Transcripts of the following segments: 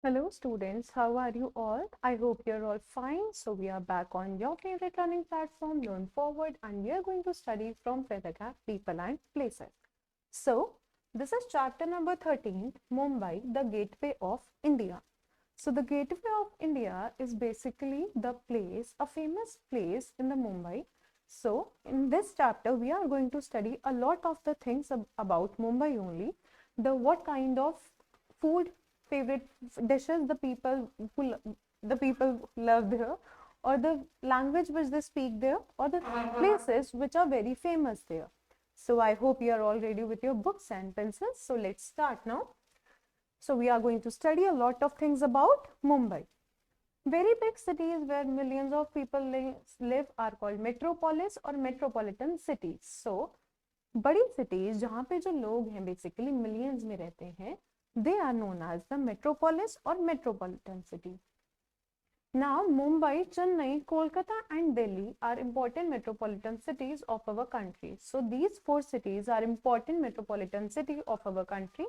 Hello students, how are you all? I hope you're all fine. So we are back on your favorite learning platform, Learn Forward, and we are going to study from Vedaka, People and Places. So this is chapter number 13, Mumbai, the Gateway of India. So the Gateway of India is basically the place, a famous place in the Mumbai. So in this chapter, we are going to study a lot of the things about Mumbai only. What kind of food favorite dishes the people love there, or the language which they speak there, or the places which are very famous there. So I hope you are all ready with your books and pencils. So let's start now. So we are going to study a lot of things about Mumbai. Very big cities where millions of people live are called metropolis or metropolitan cities. So बड़ी cities जहाँ पे जो लोग हैं basically millions में रहते हैं, they are known as the metropolis or metropolitan city. Now, Mumbai, Chennai, Kolkata and Delhi are important metropolitan cities of our country. So these four cities are important metropolitan city of our country.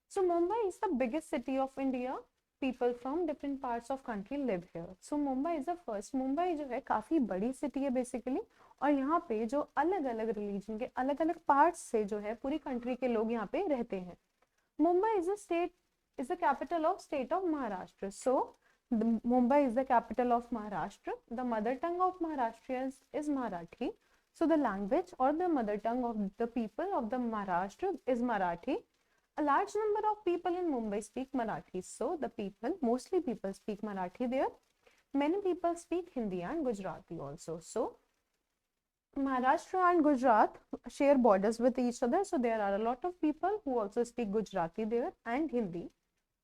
So Mumbai is the biggest city of India. People from different parts of country live here. So Mumbai is the first. Mumbai जो है काफी बड़ी city है basically, और यहाँ पे जो अलग अलग रिलीजन के अलग अलग पार्ट्स से जो है पूरी कंट्री के लोग यहाँ पे रहते हैं. Mumbai is the capital of state of Maharashtra. So Mumbai is the capital of Maharashtra. The mother tongue of Maharashtrians is Marathi. So the language or the mother tongue of the people of the Maharashtra is Marathi. A large number of people in Mumbai speak Marathi. So mostly people speak Marathi there. Many people speak Hindi and Gujarati also. So Maharashtra and Gujarat share borders with each other. So there are a lot of people who also speak Gujarati there and Hindi.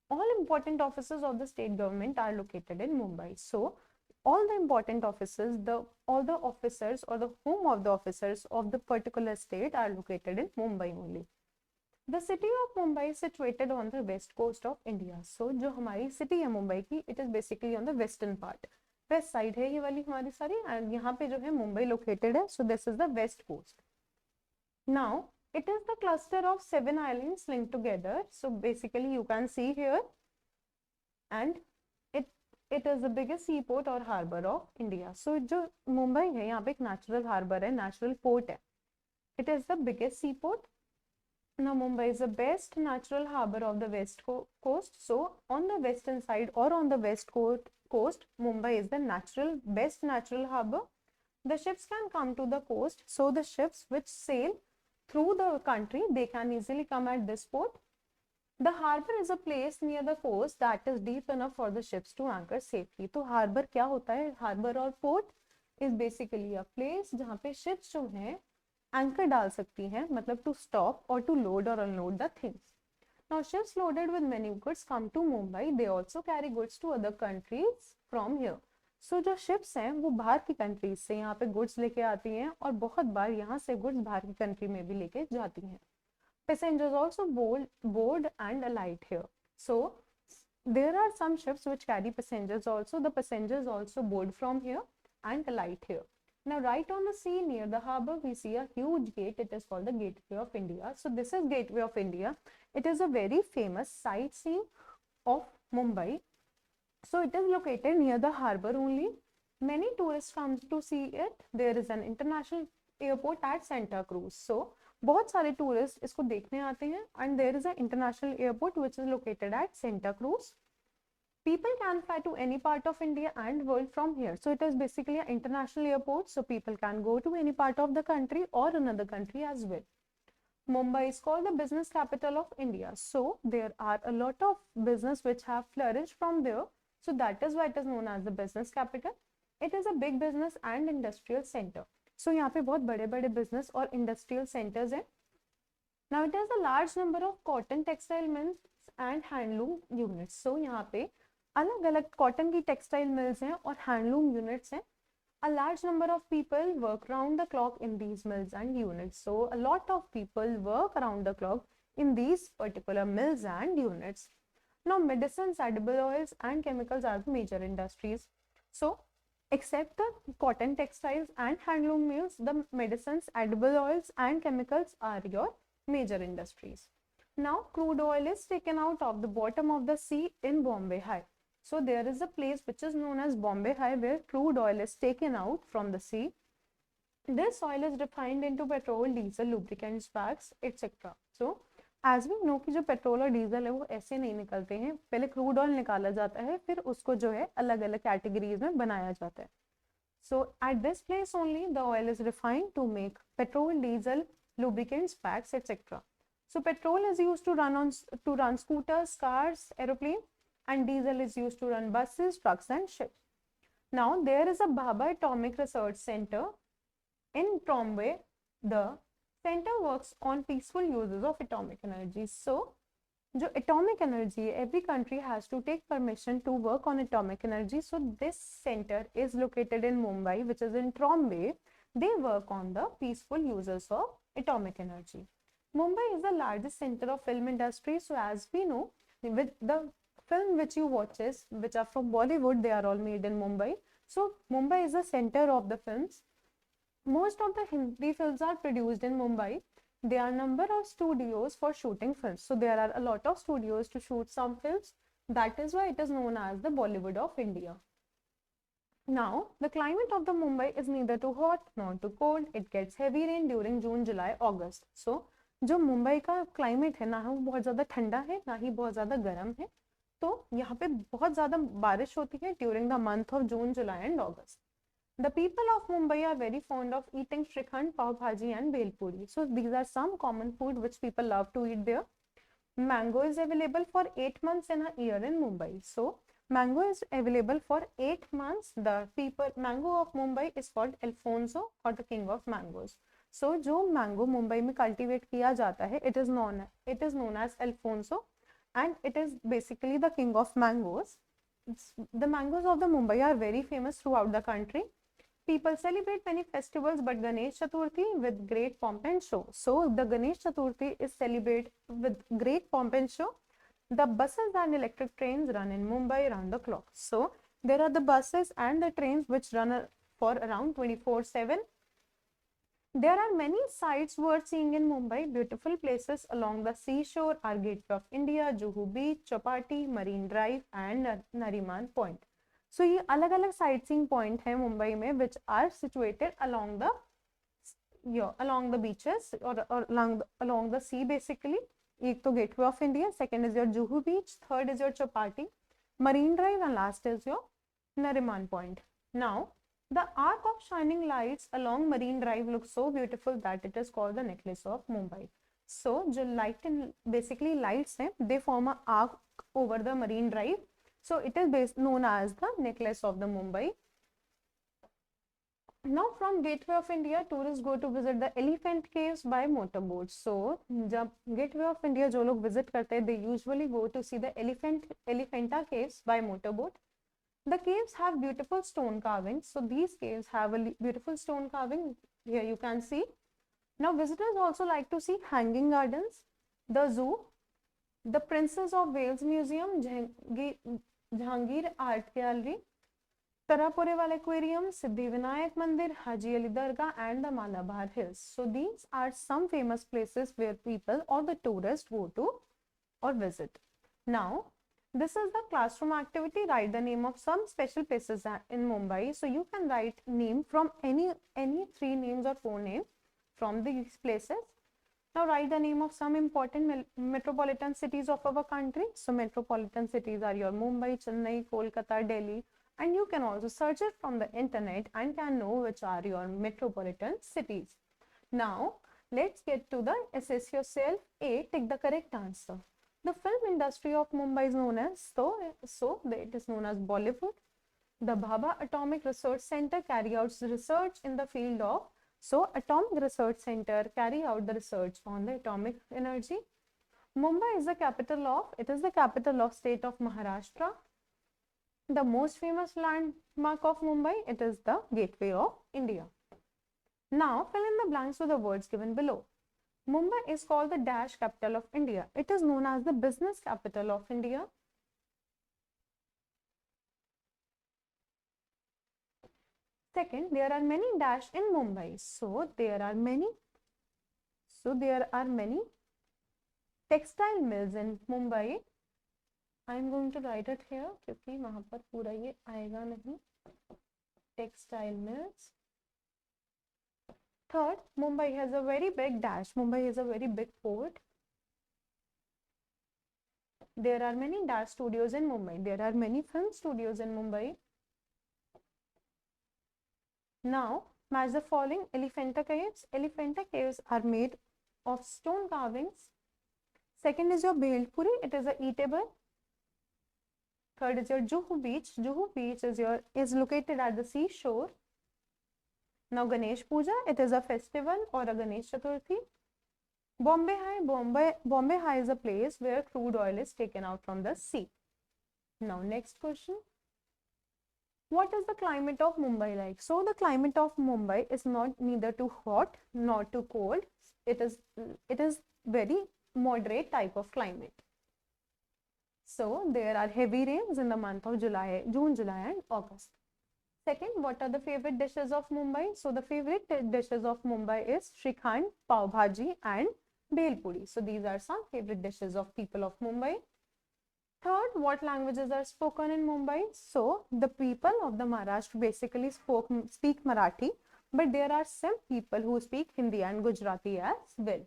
All important offices of the state government are located in Mumbai. So all the important offices, all the officers or the home of the officers of the particular state are located in Mumbai only. The city of Mumbai is situated on the west coast of India. So जो हमारी city है मुंबई की, it is basically on the western part. West side है ये वाली हमारी सारी, and यहाँ पे जो है मुंबई located है. So this is the west coast. Now it is the cluster of 7 islands linked together. So basically you can see here, and it is the biggest seaport or harbor of India. So जो मुंबई है यहाँ पे एक natural harbor है, natural port है. It is the biggest seaport. Now Mumbai is the best natural harbor of the west coast. So on the western side or on the west coast, Mumbai is the best natural harbor. The ships can come to the coast. So the ships which sail through the country, they can easily come at this port. The harbor is a place near the coast that is deep enough for the ships to anchor safely. तो harbor क्या होता है? Harbor और port is basically a place जहाँ पे ships जो हैं anchor डाल सकती हैं, मतलब to stop or to load or unload the things. Now ships loaded with many goods come to Mumbai. They also carry goods to other countries from here. So जो ships हैं वो बाहर की countries से यहाँ पे goods लेके आती हैं, और बहुत बार यहाँ से goods बाहर की country में भी लेके जाती हैं. Passengers also board and alight here. So there are some ships which carry passengers also. The passengers also board from here and alight here. Now right on the sea near the harbor we see a huge gate. It is called the Gateway of India. So this is Gateway of India. It is a very famous sightseeing of Mumbai. So it is located near the harbor only. Many tourists come to see it. There is an international airport at Santa Cruz. So बहुत सारे tourist इसको देखने आते हैं, and there is an international airport which is located at Santa Cruz. People can fly to any part of India and world from here. So it is basically an international airport, so people can go to any part of the country or another country as well. Mumbai is called the business capital of India. So there are a lot of business which have flourished from there. So that is why it is known as the business capital. It is a big business and industrial center. So यहाँ पे बहुत बड़े बड़े business और industrial centers हैं. Now it has a large number of cotton textile mills and handloom units. So यहाँ पे अलग अलग cotton की textile mills हैं और handloom units हैं. A large number of people work round the clock in these mills and units. So a lot of people work around the clock in these particular mills and units. Now medicines, edible oils and chemicals are the major industries. So except the cotton textiles and handloom mills, the medicines, edible oils and chemicals are your major industries. Now, crude oil is taken out of the bottom of the sea in Bombay High. So, there is a place which is known as Bombay High where crude oil is taken out from the sea. This oil is refined into petrol, diesel, lubricants, wax, etc. So, as we know कि जो petrol और diesel है वो ऐसे नहीं निकलते हैं, पहले क्रूड ऑयल निकाला जाता है, फिर उसको जो है अलग अलग कैटेगरीज में बनाया जाता है. So at this place only the oil is refined to make petrol, diesel, lubricants, wax, etc. So petrol is used to run scooters, cars, aeroplane, and diesel is used to run buses, trucks, and ships. Now there is a Bhabha Atomic Research Center in Bombay. The center works on peaceful uses of atomic energy. So जो atomic energy, every country has to take permission to work on atomic energy. So this center is located in Mumbai, which is in Bombay. They work on the peaceful uses of atomic energy. Mumbai is the largest center of film industry. So as we know, with the film which you watches, which are from Bollywood, they are all made in Mumbai. So Mumbai is the center of the films. Most of the Hindi films are produced in Mumbai. There are a number of studios for shooting films. So there are a lot of studios to shoot some films. That is why it is known as the Bollywood of India. Now, the climate of the Mumbai is neither too hot nor too cold. It gets heavy rain during June, July, August. So, जो मुंबई का climate है ना वो बहुत ज़्यादा ठंडा है ना ही बहुत ज़्यादा गर्म है. तो यहाँ पे बहुत ज़्यादा बारिश होती है during the month of June, July and August. The people of Mumbai are very fond of eating shrikhand, pav bhaji and bhel puri. So these are some common food which people love to eat there. Mango is available for 8 months in a year in Mumbai. So mango is available for 8 months. The mango of Mumbai is called Alfonso or the king of mangoes. So जो mango Mumbai में cultivate किया जाता है, it is known as Alfonso and it is basically the king of mangoes. The mangoes of the Mumbai are very famous throughout the country. People celebrate many festivals, but Ganesh Chaturthi with great pomp and show. So the Ganesh Chaturthi is celebrated with great pomp and show. The buses and electric trains run in Mumbai around the clock. So there are the buses and the trains which run for around 24/7. There are many sights worth seeing in Mumbai. Beautiful places along the seashore are Gateway of India, Juhu Beach, Chapati, Marine Drive, and Nariman Point. So ये अलग अलग sightseeing point है मुंबई में which are situated along the beaches or along the sea basically. एक तो Gateway of India, second is your Juhu Beach, third is your Chapati, Marine Drive, and last is your Nariman Point. Now the arc of shining lights along Marine Drive looks so beautiful that it is called the necklace of Mumbai. So जो basically lights हैं, they form an arc over the Marine Drive. So it is known as the necklace of the Mumbai. Now from Gateway of India, tourists go to visit the elephant caves by motorboat. So जब Gateway of India जो लोग visit करते हैं, they usually go to see the Elephanta caves by motorboat. The caves have beautiful stone carvings. So these caves have a beautiful stone carving. Here you can see. Now visitors also like to see hanging gardens, the zoo, the Princess of Wales Museum, Jahangir Art Gallery, Taraporewal Aquarium, Siddhi Vinayak Mandir, Haji Ali Dargah, and the Malabar Hills. So these are some famous places where people or the tourists go to or visit. Now, this is the classroom activity. Write the name of some special places in Mumbai. So you can write name from any 3 names or 4 names from these places. Now write the name of some important metropolitan cities of our country. So metropolitan cities are your Mumbai, Chennai, Kolkata, Delhi, and you can also search it from the internet and can know which are your metropolitan cities. Now let's get to the assess yourself. A, take the correct answer. The film industry of Mumbai is known as it is known as Bollywood. The Bhabha Atomic Research Center carry out research in the field of Atomic Research Center carry out the research on the atomic energy. Mumbai is the capital of state of Maharashtra. The most famous landmark of Mumbai, it is the Gateway of India. Now fill in the blanks with the words given below. Mumbai is called the dash capital of India. It is known as the business capital of India. Second, there are many dash in Mumbai. So there are many Textile mills in Mumbai. I am going to write it here क्योंकि वहाँ पर पूरा ये आएगा नहीं. Textile mills. Third, Mumbai has a very big dash. Mumbai is a very big port. There are many dash studios in Mumbai. There are many film studios in Mumbai. Now, match the following. Elephanta caves. Elephanta caves are made of stone carvings. Second is your Bhelpuri. It is a eatable. Third is your Juhu Beach. Juhu Beach is located at the seashore. Now Ganesh Puja, it is a festival or a Ganesh Chaturthi. Bombay High. Bombay High is a place where crude oil is taken out from the sea. Now next question. What is the climate of Mumbai like? So the climate of Mumbai is not neither too hot nor too cold. It is very moderate type of climate. So there are heavy rains in the month of June, July and August. Second, what are the favorite dishes of Mumbai? So the favorite dishes of Mumbai is Shrikhand, Pav Bhaji and Bhel Puri. So these are some favorite dishes of people of Mumbai. Third, what languages are spoken in Mumbai? So the people of the Maharashtra basically speak Marathi, but there are some people who speak Hindi and Gujarati as well.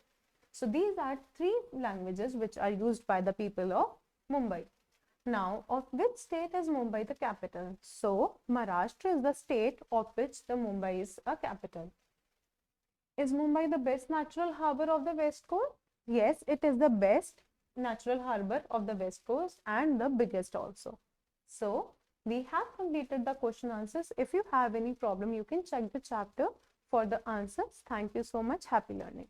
So these are three languages which are used by the people of Mumbai. Now, of which state is Mumbai the capital? So, Maharashtra is the state of which the Mumbai is a capital. Is Mumbai the best natural harbor of the West Coast? Yes, it is the best natural harbor of the West Coast and the biggest also. So, we have completed the question answers. If you have any problem, you can check the chapter for the answers. Thank you so much. Happy learning.